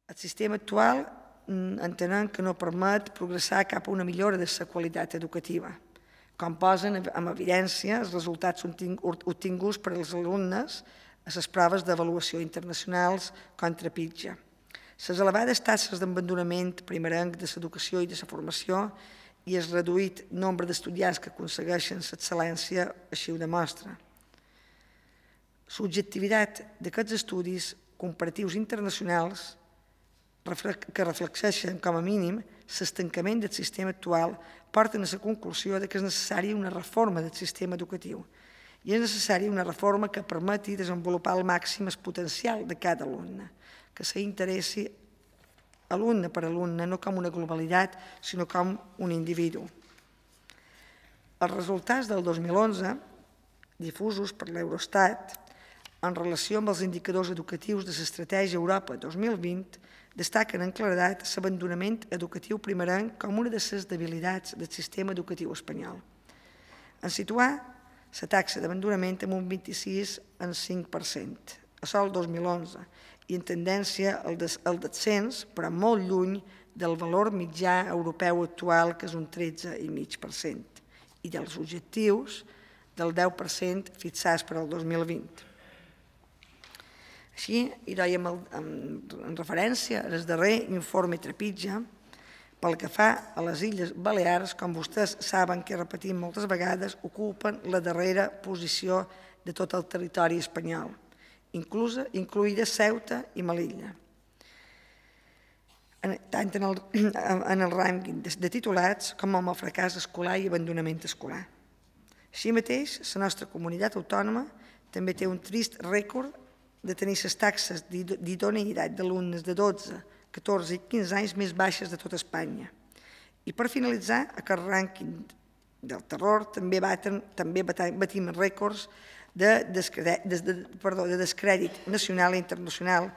El sistema actual entenem que no permet progressar cap a una millora de la qualitat educativa, com posen en evidència els resultats obtinguts per als alumnes a les proves d'avaluació internacionals contra PISA. Les elevades taxes d'abandonament primerenc de l'educació i de la formació i el reduït nombre d'estudiants que aconsegueixen l'excel·lència així ho demostra. L'objectivitat d'aquests estudis comparatius internacionals que reflexeixen, com a mínim, l'estancament del sistema actual porten a la conclusió que és necessària una reforma del sistema educatiu i és necessària una reforma que permeti desenvolupar al màxim el potencial de cada alumne, que s'interessi alumne per alumne, no com una globalitat, sinó com un individu. Els resultats del 2011, difusos per l'Eurostat, en relació amb els indicadors educatius de l'Estratègia Europa 2020, destaquen en claredat l'abandonament educatiu primerenc com una de les debilitats del sistema educatiu espanyol. En situar la taxa d'abandonament en un 26,5%, a sol 2011, i en tendència al descens, però molt lluny del valor mitjà europeu actual, que és un 13,5%, i dels objectius del 10% fixats per al 2020. Així, hi dèiem en referència al darrer informe Trepitja, pel que fa a les Illes Balears, com vostès saben que repetim moltes vegades, ocupen la darrera posició de tot el territori espanyol, incloïda Ceuta i Melilla, tant en el rànquing de titulats com en el fracàs escolar i abandonament escolar. Així mateix, la nostra comunitat autònoma també té un trist rècord de tenir les taxes d'idoneïtat d'alumnes de 12, 14 i 15 anys més baixes de tot Espanya. I per finalitzar, aquest rànquing del terror també batim rècords de descrèdit nacional i internacional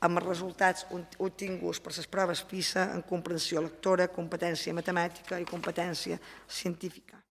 amb els resultats obtinguts per les proves PISA en comprensió lectora, competència matemàtica i competència científica.